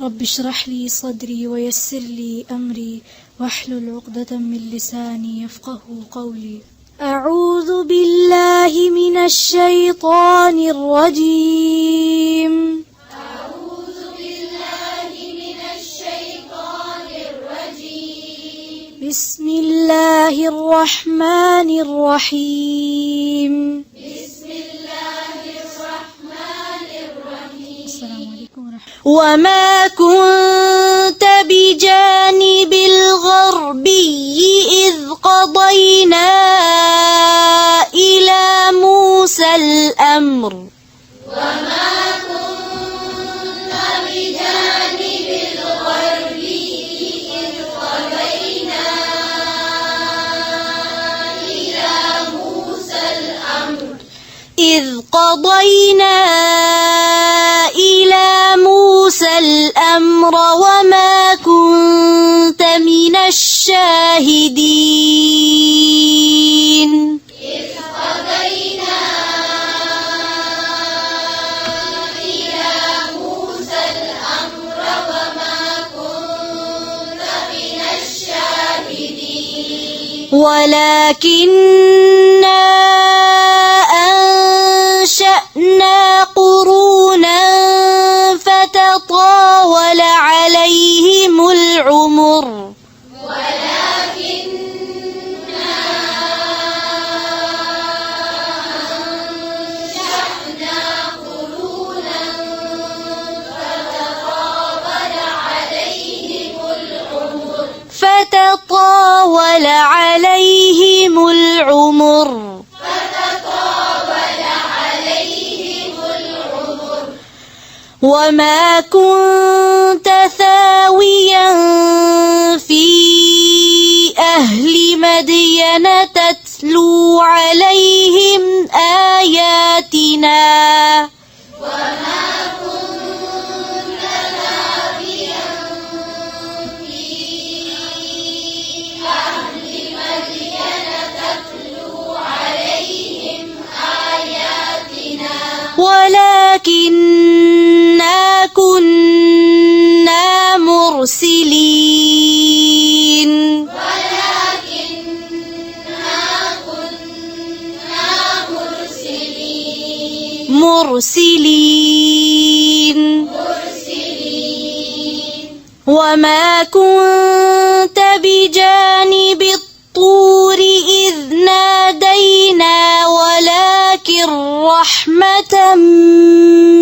رب اشرح لي صدري ويسر لي أمري واحلل عقدة من لساني يفقه قولي. أعوذ بالله من الشيطان الرجيم. أعوذ بالله من الشيطان الرجيم. بسم الله الرحمن الرحيم. بسم الله الرحمن الرحيم. السلام عليكم ورحمة الله. وما كنت بجانب الغربي إذ قضينا إلى موسى الأمر. وما كنت بجانب الغربي إذ قضينا إلى موسى الأمر. إذ قضينا إلى موسى الأمر وما كنت من الشاهدين. إذ قضينا إلى موسى الأمر وما كنت من الشاهدين. ولكننا أنشأنا قرونا فتطاول عليهم العمر. ولكننا أنشأنا قرونا فتطاول عليهم العمر. فتطاول عليهم العمر. وما كنت ثاويا في أهل مدين تتلو عليهم آياتنا. وما كنت ثاويا في أهل مدين تتلو عليهم آياتنا. ولكننا كنا مرسلين. مرسلين. وما كنت بجانب الطور إذ نادينا ولكن رحمة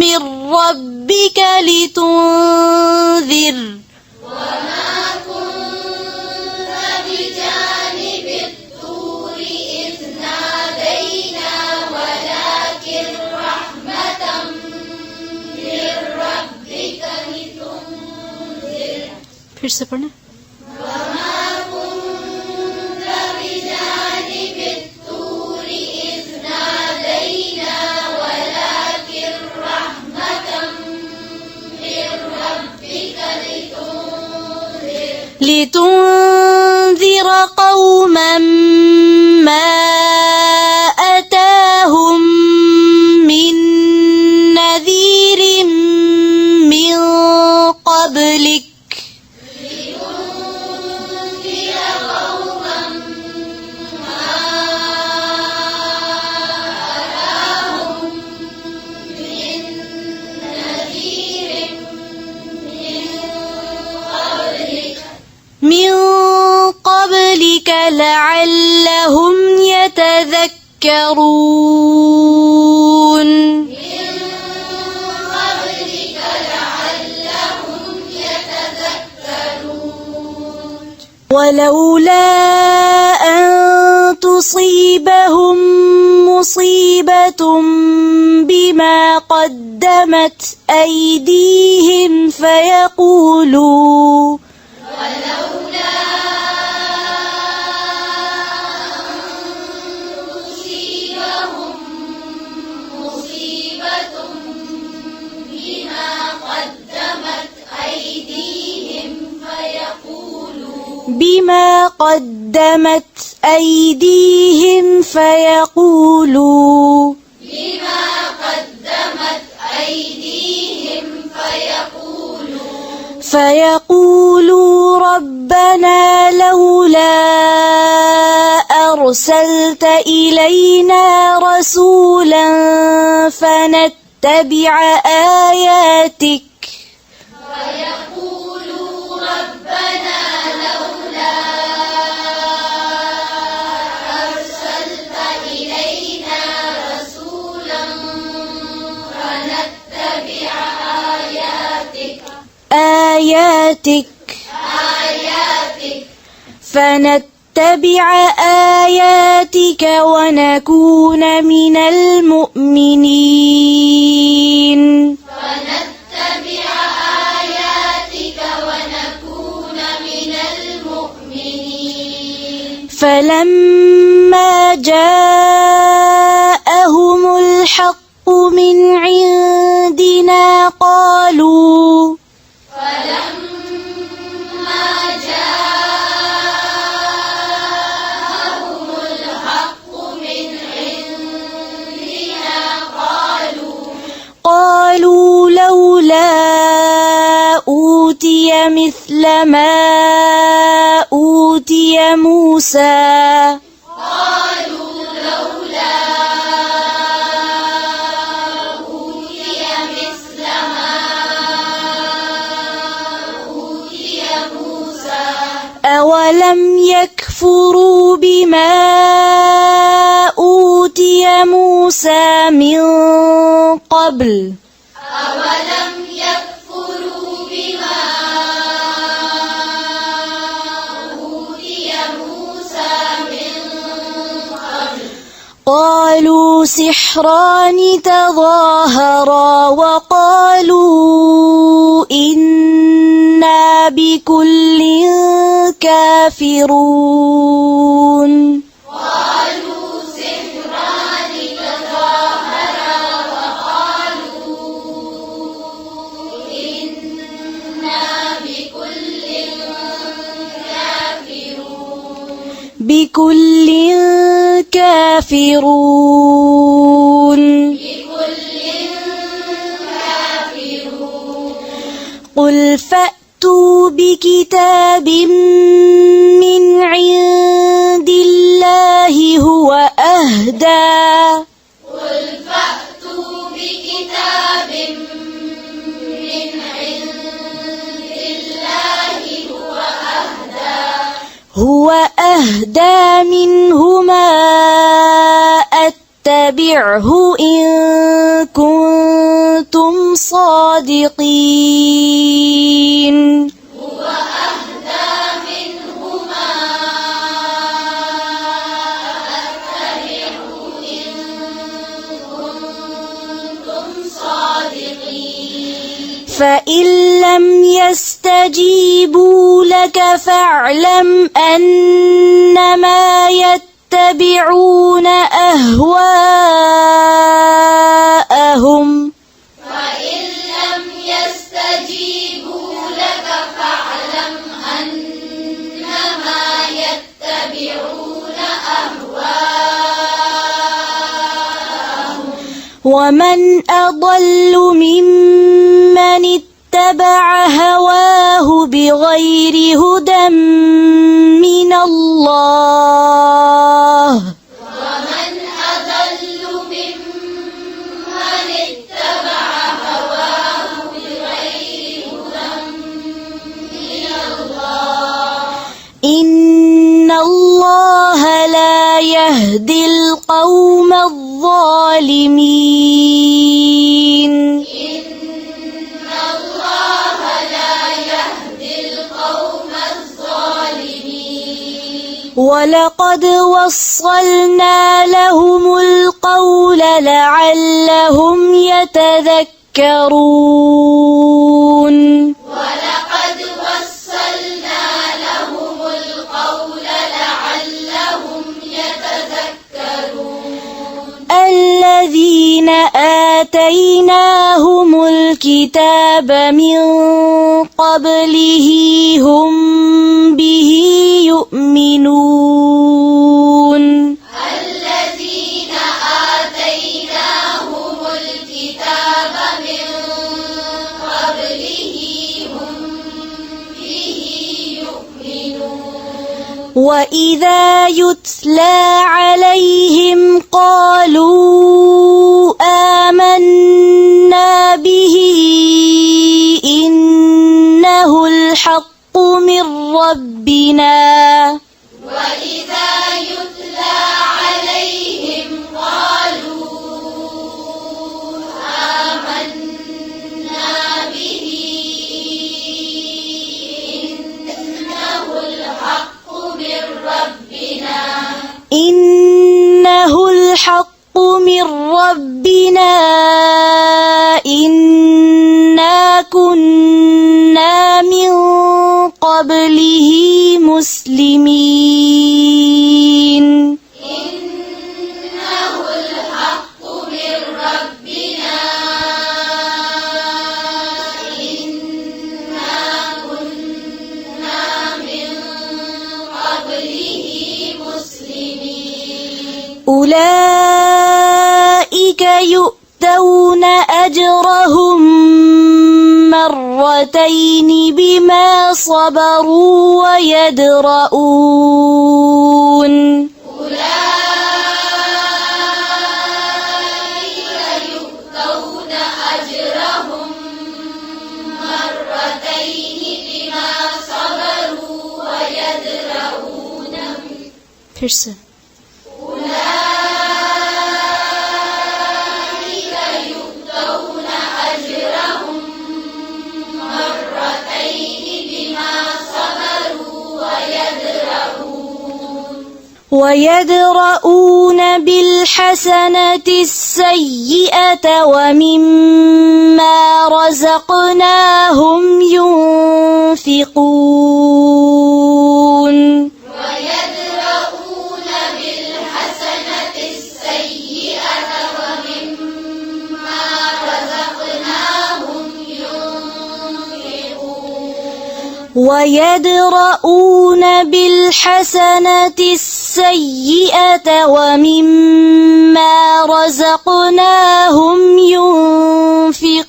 من ربك لتنذر. وما كنت بجانب الطور إذ نادينا ولكن رحمة من ربك لتنذر. फिर से पढ़ना. وما كنت بجانب الطور إذ نادينا ولكن رحمة من ربك لتنذر قوما ما أتاهم من نذير من قبلك. من قبلك لعلهم يتذكرون. من قبلك لعلهم يتذكرون. ولولا أن تصيبهم مصيبة بما قدمت أيديهم فيقولوا ولولا أن تصيبهم مصيبة بما قدمت أيديهم فيقولوا فيقولوا ربنا لولا أرسلت إلينا رسولا فنتبع آياتك فنتبع آياتك ونكون من المؤمنين فلما جاءهم الحق من عندنا قالوا لولا أوتي مثل ما أوتي موسى أولم يكفروا بما أوتي موسى من قبل قالوا سحران تظاهرا وقالوا إنا بكل كافرون بكل كافرون قل فأتوا بكتاب من عند الله هو أهدى منهما أتبعه إن كنتم صادقين فإن لم يستجيبوا لك فاعلم أنما يتبعون أهواءهم ومن أضل ممن اتبع هواه بغير هدى من الله إن الله لا يهدي القوم الظالمين ولقد وصلنا لهم القول لعلهم يتذكرون الذين آتيناهم الكتاب من قبله هم به يؤمنون وإذا يتلى عليهم قالوا آمنا به إنه الحق من ربنا وإذا يتلى عليهم قالوا آمنا به إنه الحق من ربنا إنه الحق من ربنا إنا كنا من قبله مسلمين إنه الحق من ربنا إنا كنا من قبله مسلمين أولئك يؤتون أجرهم مرتين بما صبروا ويدرؤون أولئك يؤتون أجرهم مرتين بما صبروا ويدرؤون फिर से أولئك يؤتون أجرهم مرتين بما صبروا ويدرؤون بالحسنة السيئة ومما رزقناهم ينفقون ويدرؤون بالحسنة السيئة ومما رزقناهم ينفقون ويدرؤون بالحسنة السيئة ومما رزقناهم ينفقون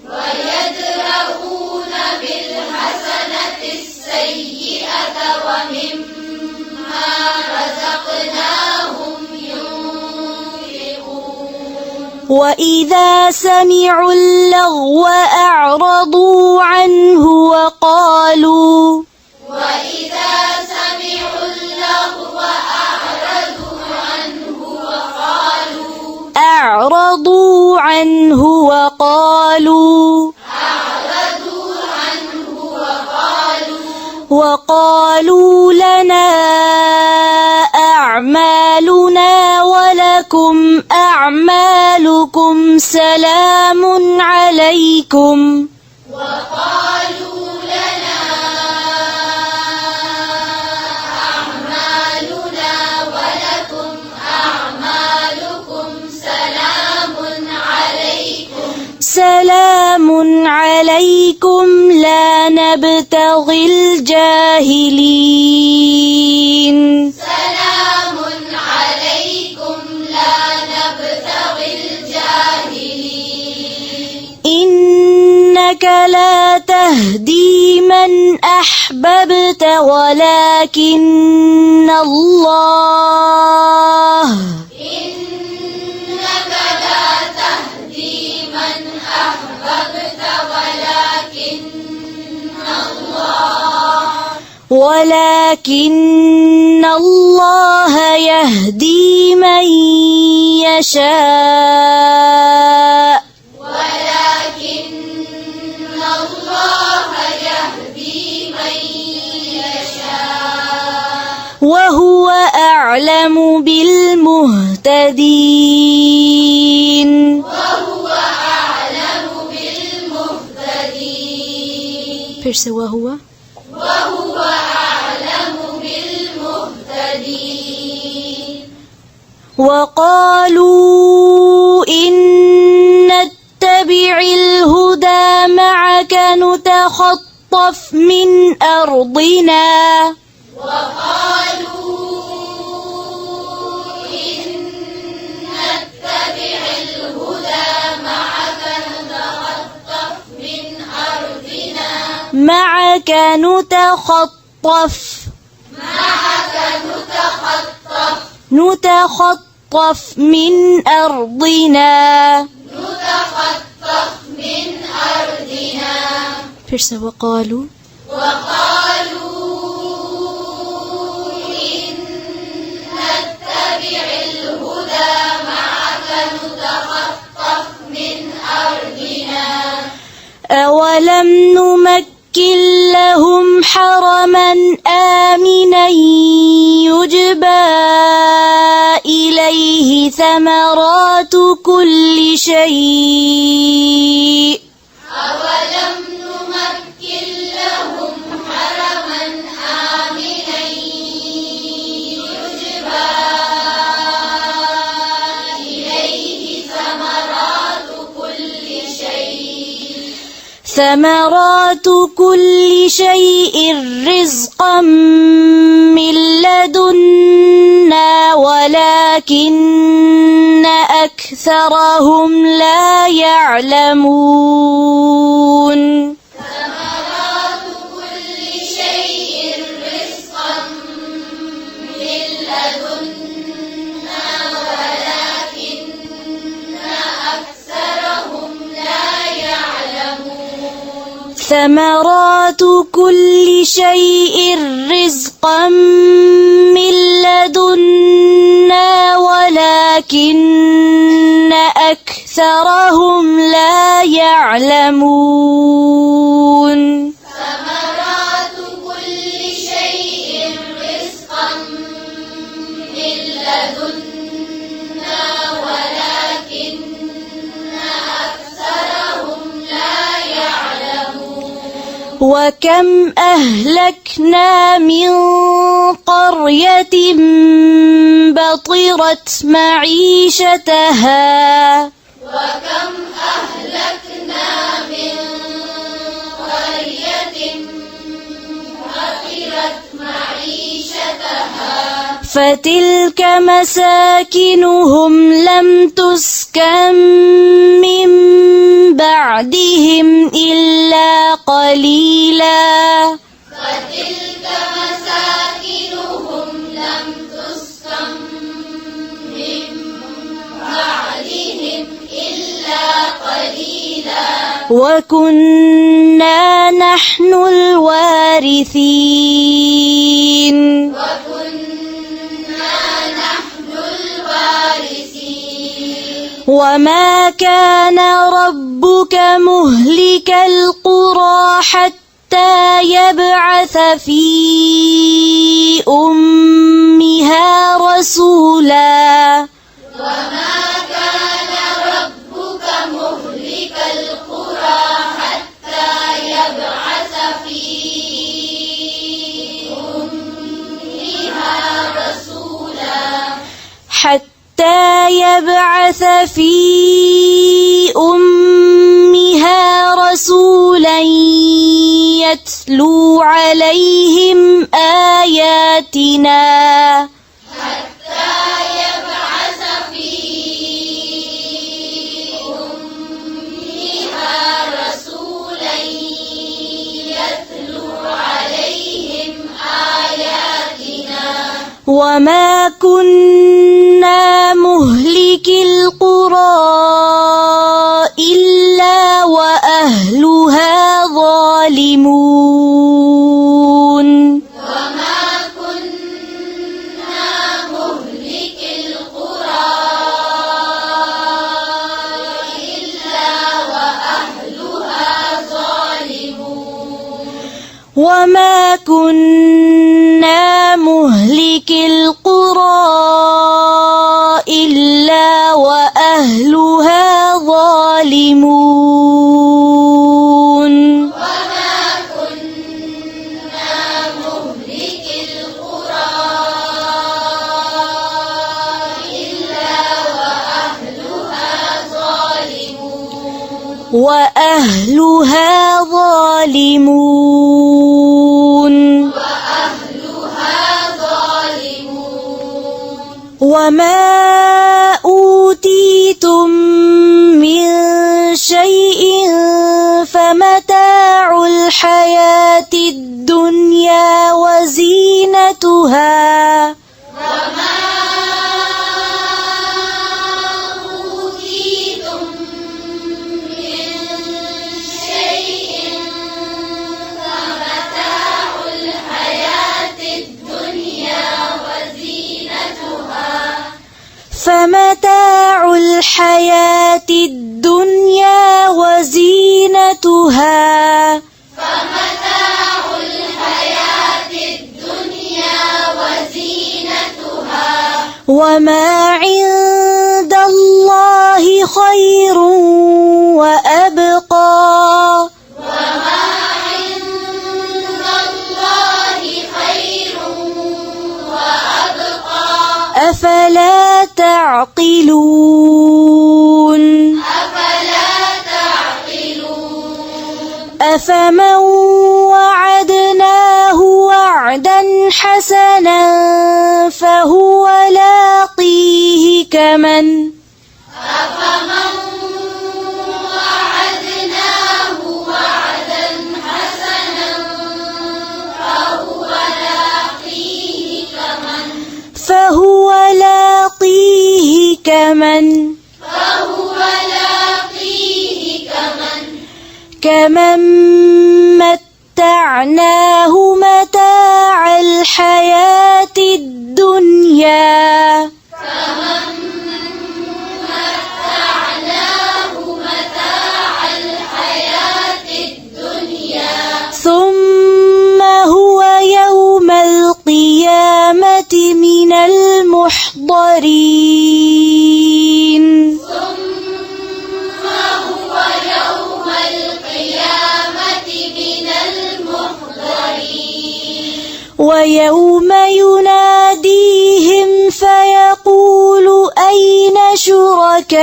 ويدرؤون بالحسنة السيئة ومما رزقناهم ينفقون وإذا سمعوا اللغو أعرضوا عنه وقالوا وإذا سمعوا اللغو أعرضوا عنه وقالوا لنا أعمالنا ولكم أعمالكم سلام عليكم وقالوا لنا أعمالنا ولكم أعمالكم سلام عليكم لا نبتغي الجاهلين سلام عليكم لا نبتغي الجاهلين إنك لا تهدي من أحببت ولكن الله إنك لا تهدي من أحببت ولكن الله يهدي من يشاء ولكن الله يهدي من يشاء وهو أعلم بالمهتدين وهو أعلم بالمهتدين फिर से वहुआ وهو أعلم بالمهتدين وقالوا إن نتبع الهدى معك نتخطف من أرضنا وقالوا إن نتبع الهدى معك نتخطف من أرضنا نتخطف من أرضنا. First, وقالوا إن نتبع الهدى معك نتخطف من أرضنا. أولم نمكن لهم حرما آمنا يجبى إليه ثمرات كل شيء. أولم نمكن لهم حرما آمنا يجبى إليه ثمرات كل شيء رزقا من لدنا ولكن أكثرهم لا يعلمون. ثمرات كل شيء رزقا من لدنا ولكن أكثرهم لا يعلمون. ثمرات كل شيء رزقا من لدنا ولكن أكثرهم لا يعلمون. ثمرات كل شيء رزقا من لدنا ولكن أكثرهم لا يعلمون. وكم أهلكنا من قرية بطرت معيشتها. وكم أهلكنا من قرية بطرت معيشتها فتلك مساكنهم لم تسكن من بعدهم إلا قليلا. فتلك مساكنهم لم تسكن من بعدهم إلا قليلا وكنا نحن الوارثين. وكنا نحن الوارثين. وما كان ربك مهلك القرى حتى يبعث في أمها رسولا. وما كان ربك مهلك القرى حتى يبعث في أمها رسولا. حتى يبعث في أمها رسولا يتلو عليهم آياتنا. حتى يبعث في أمها رسولا يتلو عليهم آياتنا. وما كنا مهلك القرى إلا وأهلها ظالمون. وما كنا مهلك القرى إلا وأهلها ظالمون. وما كنا مهلك القرى إلا وأهلها ظالمون. وما كنا مهلك القرى إلا وأهلها ظالمون. وأهلها ظالمون. وأهلها ظالمون. وما أوتيتم من شيء فمتاع الحياة الدنيا فمتاع الحياة الدنيا وزينتها وما عند الله خير وأبقى أفلا تعقلون أفمن وعدناه وعدا حسنا فهو لاقيه كمن فهو لاقيه كمن متعناه متاع الحياة الدنيا ثم هو يوم القيامة من المحضرين ويوم يناديهم فيقول أين شركائي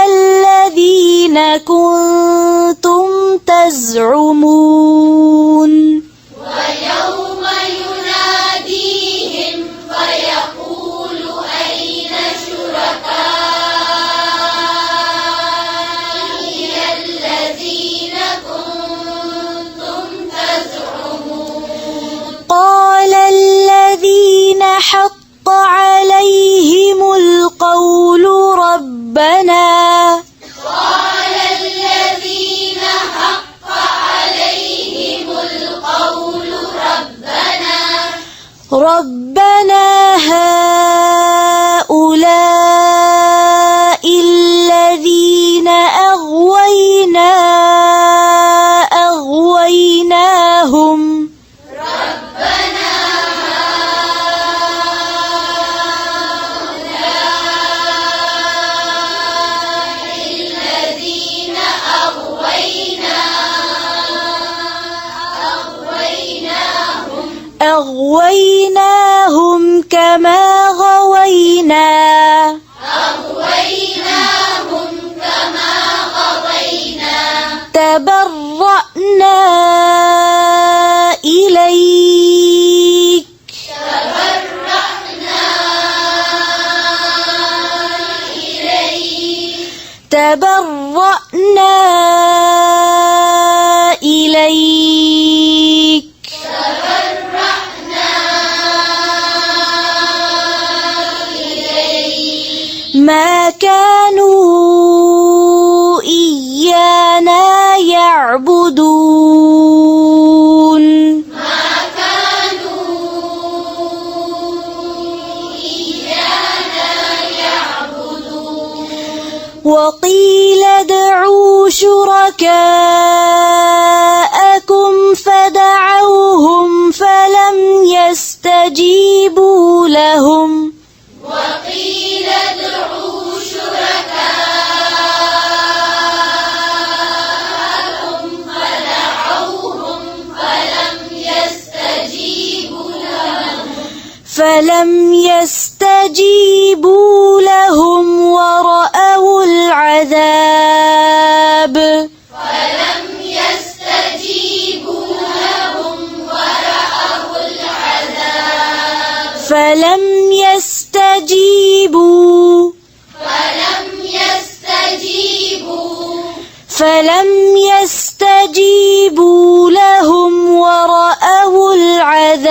الذين كنتم تزعمون قال الذين حق عليهم القول ربنا هؤلاء الذين أغويناهم أغويناهم كما غوينا تبرأنا إليك ما كانوا إيانا يعبدون وقيل ادعوا شركاءكم فدعوهم فلم يستجيبوا لهم ورأوا العذاب فلم يستجيبوا لهم ورأوا العذاب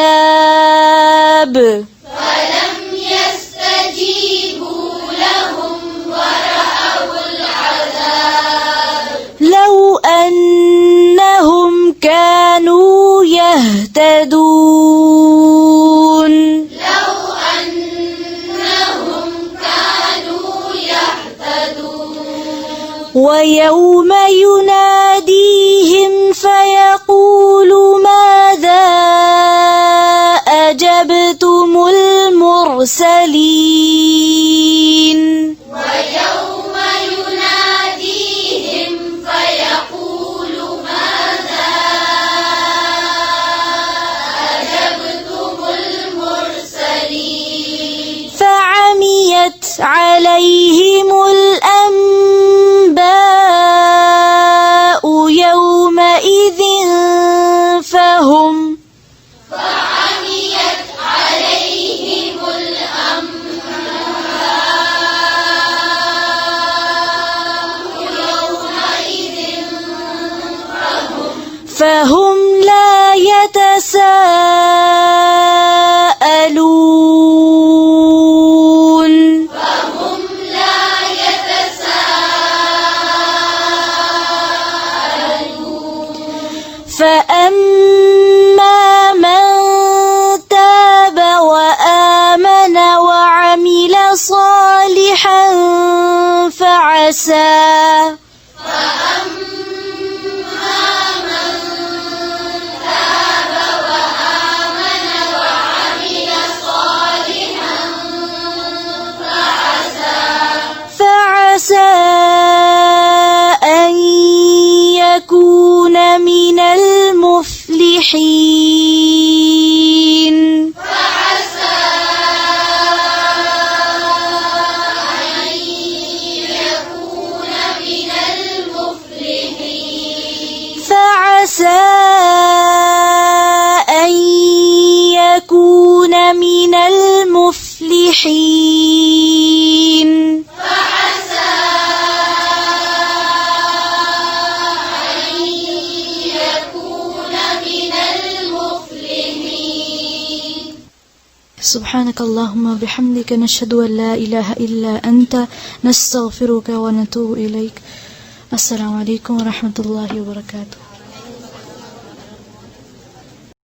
لو أنهم كانوا يهتدون ويوم يناديهم فيقول ماذا أجبتم المرسلين ويوم يناديهم فيقول ماذا أجبتم المرسلين فعميت عليهم الأنباء يومئذ فهم فعميت عليهم الأنباء يومئذ فهم لا يتساءلون فهم لا يتساءلون فأما من تاب وآمن وعمل صالحا فعسى أن يكون من المفلحين فعسى أن يكون من المفلحين سبحانك اللهم وبحمدك نشهد أن لا إله إلا أنت نستغفرك ونتوب إليك. السلام عليكم ورحمة الله وبركاته.